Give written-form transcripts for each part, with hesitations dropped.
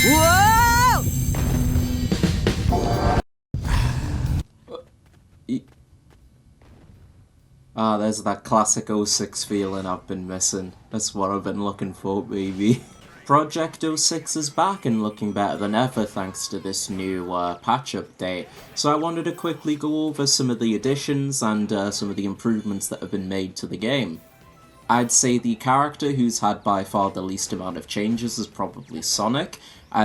Whoa! There's that classic 06 feeling I've been missing. That's what I've been looking for, baby. Project 06 is back and looking better than ever thanks to this new patch update, so I wanted to quickly go over some of the additions and some of the improvements that have been made to the game. I'd say the character who's had by far the least amount of changes is probably Sonic.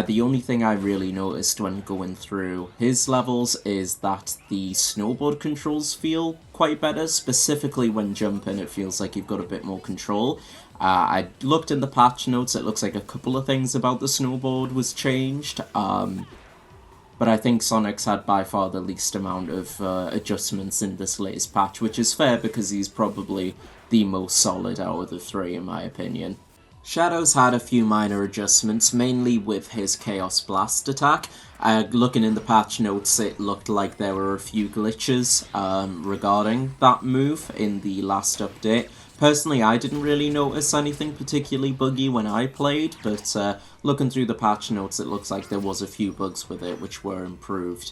The only thing I really noticed when going through his levels is that the snowboard controls feel quite better, specifically when jumping it feels like you've got a bit more control. I looked in the patch notes, it looks like a couple of things about the snowboard was changed, but I think Sonic's had by far the least amount of adjustments in this latest patch, which is fair because he's probably the most solid out of the three in my opinion. Shadow's had a few minor adjustments, mainly with his Chaos Blast attack. Looking in the patch notes, it looked like there were a few glitches regarding that move in the last update. Personally, I didn't really notice anything particularly buggy when I played, but looking through the patch notes, it looks like there was a few bugs with it which were improved.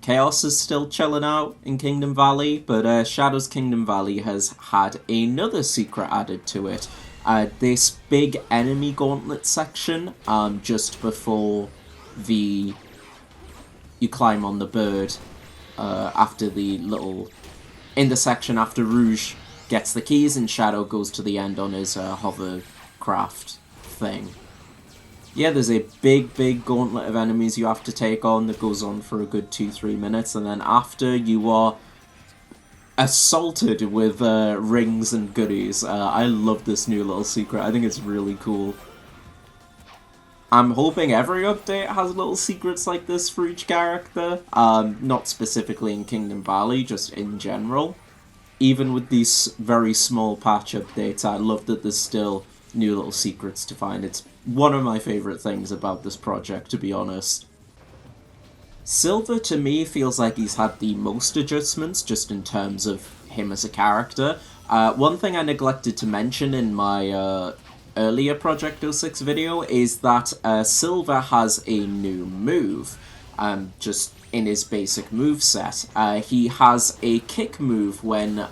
Chaos is still chilling out in Kingdom Valley, but Shadow's Kingdom Valley has had another secret added to it. This big enemy gauntlet section, just before you climb on the bird, after the little... in the section after Rouge gets the keys and Shadow goes to the end on his hovercraft thing. Yeah, there's a big gauntlet of enemies you have to take on that goes on for a good 2-3 minutes, and then after you are assaulted with rings and goodies. I love this new little secret, I think it's really cool. I'm hoping every update has little secrets like this for each character, not specifically in Kingdom Valley, just in general. Even with these very small patch updates, I love that there's still new little secrets to find. It's one of my favourite things about this project, to be honest. Silver, to me, feels like he's had the most adjustments, just in terms of him as a character. One thing I neglected to mention in my earlier Project 06 video is that Silver has a new move, just in his basic moveset. He has a kick move when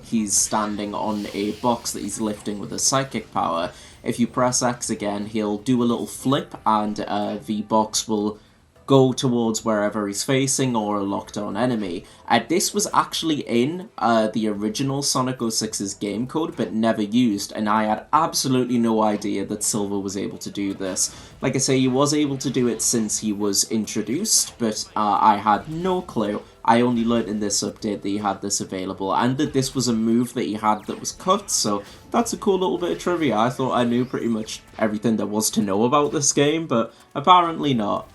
he's standing on a box that he's lifting with a psychic power. If you press X again, he'll do a little flip and the box will go towards wherever he's facing or a locked on enemy. This was actually in the original Sonic 06's game code but never used, and I had absolutely no idea that Silver was able to do this. Like I say, he was able to do it since he was introduced, but I had no clue. I only learned in this update that he had this available, and that this was a move that he had that was cut, so that's a cool little bit of trivia. I thought I knew pretty much everything there was to know about this game, but apparently not.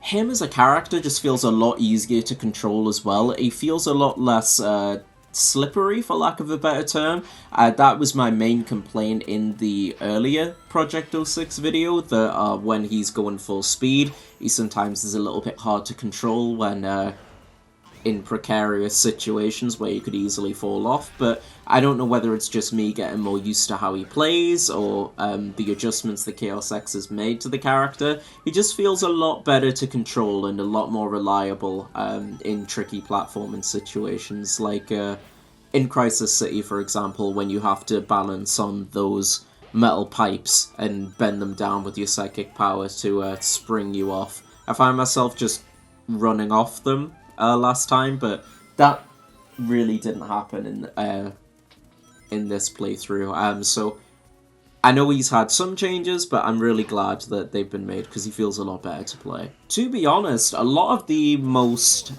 Him as a character just feels a lot easier to control as well. He feels a lot less slippery, for lack of a better term. That was my main complaint in the earlier Project 06 video, that when he's going full speed, he sometimes is a little bit hard to control when in precarious situations where you could easily fall off, but I don't know whether it's just me getting more used to how he plays, or the adjustments that Chaos X has made to the character. He just feels a lot better to control and a lot more reliable in tricky platforming situations, like in Crisis City, for example, when you have to balance on those metal pipes and bend them down with your psychic power to spring you off. I find myself just running off them last time, but that really didn't happen in this playthrough. So I know he's had some changes, but I'm really glad that they've been made because he feels a lot better to play. To be honest, a lot of the most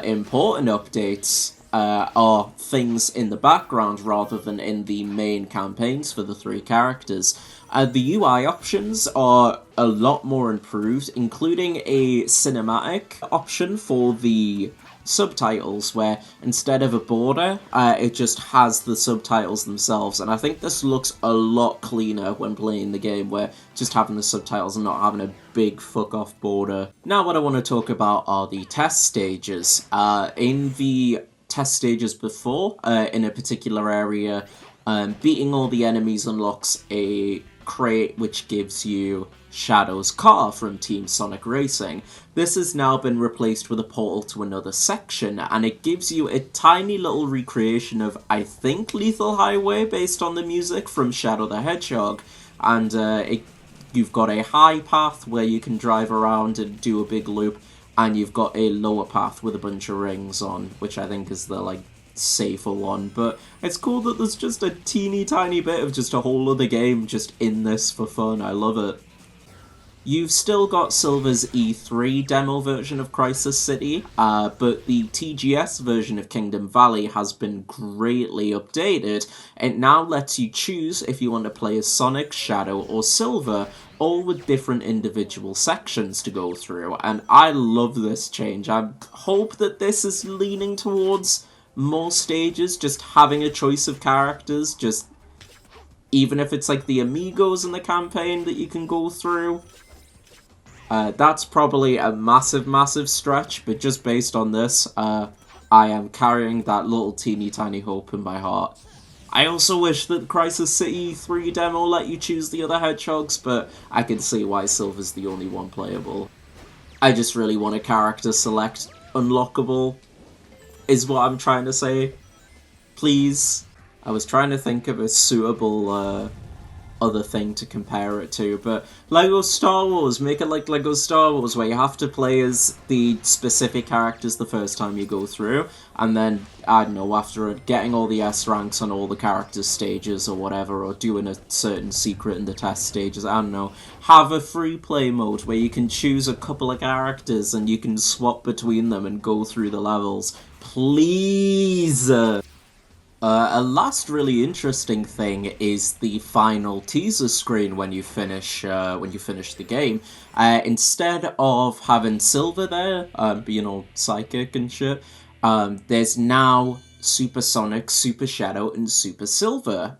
important updates are things in the background rather than in the main campaigns for the three characters. The UI options are a lot more improved, including a cinematic option for the subtitles, where instead of a border, it just has the subtitles themselves, and I think this looks a lot cleaner when playing the game, where just having the subtitles and not having a big fuck-off border. Now what I want to talk about are the test stages. In the test stages before, in a particular area, beating all the enemies unlocks a crate which gives you Shadow's car from Team Sonic Racing. This has now been replaced with a portal to another section, and it gives you a tiny little recreation of, I think, Lethal Highway based on the music from Shadow the Hedgehog, and you've got a high path where you can drive around and do a big loop, and you've got a lower path with a bunch of rings on, which I think is the, like, safer one. But it's cool that there's just a teeny tiny bit of just a whole other game just in this for fun. I love it. You've still got Silver's E3 demo version of Crisis City, but the TGS version of Kingdom Valley has been greatly updated. It now lets you choose if you want to play as Sonic, Shadow, or Silver, all with different individual sections to go through, and I love this change. I hope that this is leaning towards more stages, just having a choice of characters, just even if it's like the Amigos in the campaign that you can go through. That's probably a massive stretch, but just based on this, I am carrying that little teeny tiny hope in my heart. I also wish that Crisis City 3 demo let you choose the other hedgehogs, but I can see why Silver's the only one playable. I just really want a character select unlockable, is what I'm trying to say. Please. I was trying to think of a suitable other thing to compare it to, but Lego Star Wars, make it like Lego Star Wars, where you have to play as the specific characters the first time you go through, and then, I don't know, after getting all the S ranks on all the characters' stages or whatever, or doing a certain secret in the test stages, I don't know, have a free play mode where you can choose a couple of characters and you can swap between them and go through the levels. Please! A last really interesting thing is the final teaser screen when you finish the game. Instead of having Silver there, you know, psychic and shit, there's now Super Sonic, Super Shadow, and Super Silver,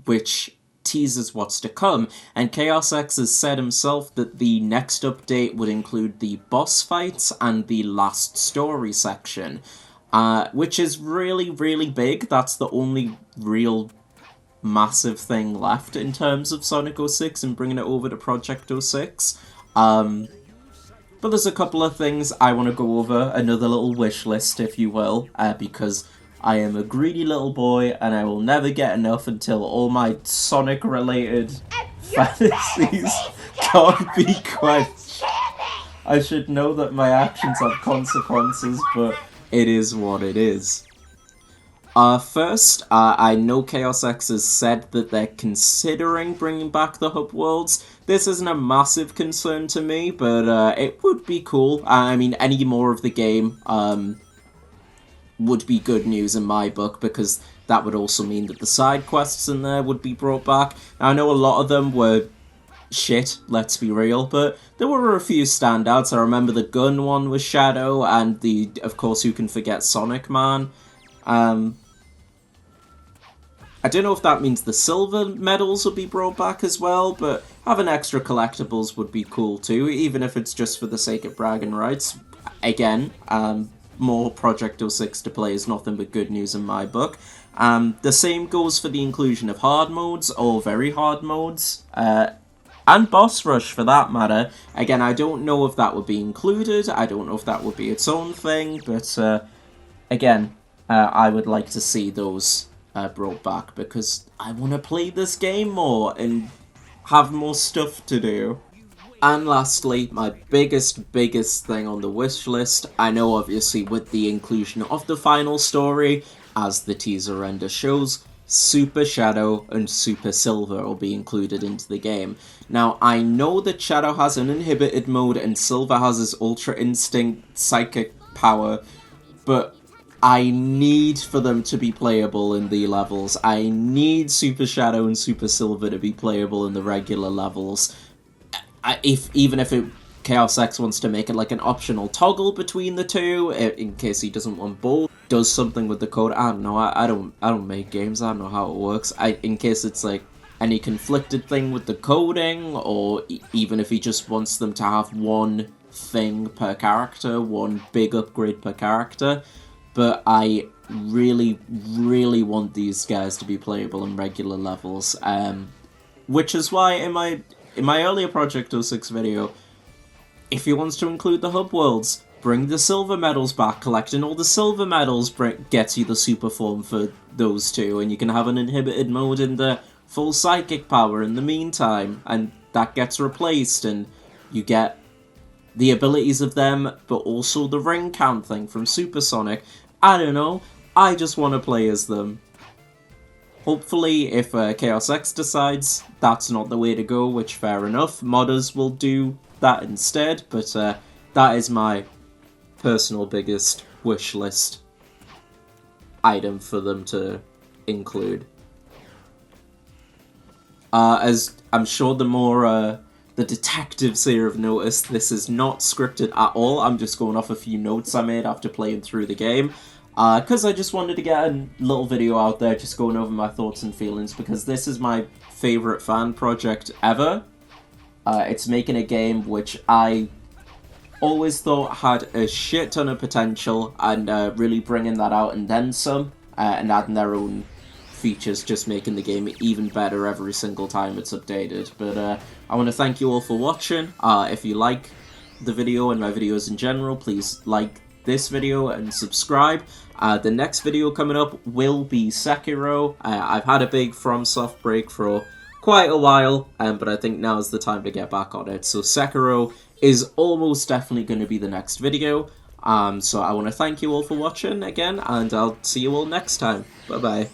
which teases what's to come. And Chaos X has said himself that the next update would include the boss fights and the last story section. Which is really, really big. That's the only real massive thing left in terms of Sonic 06 and bringing it over to Project 06. But there's a couple of things I want to go over, another little wish list, if you will, because I am a greedy little boy and I will never get enough until all my Sonic-related fantasies can't be quenched. I should know that my actions have consequences, but it is what it is. First, I know Chaos X has said that they're considering bringing back the hub worlds. This isn't a massive concern to me, but it would be cool. I mean, any more of the game would be good news in my book, because that would also mean that the side quests in there would be brought back. I know a lot of them were shit, let's be real, but there were a few standouts. I remember the gun one was Shadow, and of course, who can forget Sonic Man. I don't know if that means the silver medals will be brought back as well, but having extra collectibles would be cool too, even if it's just for the sake of bragging rights. Again, more Project 06 to play is nothing but good news in my book. The same goes for the inclusion of hard modes, or very hard modes. And Boss Rush, for that matter. Again, I don't know if that would be included, I don't know if that would be its own thing, but again, I would like to see those brought back, because I want to play this game more and have more stuff to do. And lastly, my biggest thing on the wish list, I know obviously with the inclusion of the final story, as the teaser render shows, Super Shadow and Super Silver will be included into the game. Now, I know that Shadow has an inhibited mode and Silver has his Ultra Instinct psychic power, but I need for them to be playable in the levels. I need Super Shadow and Super Silver to be playable in the regular levels. Even if Chaos X wants to make it like an optional toggle between the two, in case he doesn't want both, does something with the code. I don't know. I don't make games. I don't know how it works. In case it's like any conflicted thing with the coding, or even if he just wants them to have one thing per character, one big upgrade per character. But I really want these guys to be playable in regular levels. Which is why in my in my earlier Project 06 video, if he wants to include the hub worlds, bring the silver medals back. Collecting all the silver medals gets you the super form for those two, and you can have an inhibited mode in the full psychic power in the meantime, and that gets replaced, and you get the abilities of them, but also the ring count thing from Supersonic. I don't know, I just want to play as them. Hopefully, if Chaos X decides that's not the way to go, which fair enough, modders will do that instead, but that is my personal biggest wish list item for them to include. As I'm sure the detectives here have noticed, this is not scripted at all. I'm just going off a few notes I made after playing through the game. Because I just wanted to get a little video out there just going over my thoughts and feelings, because this is my favourite fan project ever. It's making a game which I always thought had a shit ton of potential, and really bringing that out and then some, and adding their own features, just making the game even better every single time it's updated. But I want to thank you all for watching. If you like the video and my videos in general, please like this video and subscribe. The next video coming up will be Sekiro. I've had a big FromSoft break for quite a while, but I think now is the time to get back on it. So Sekiro is almost definitely going to be the next video. So I want to thank you all for watching again, and I'll see you all next time. Bye bye.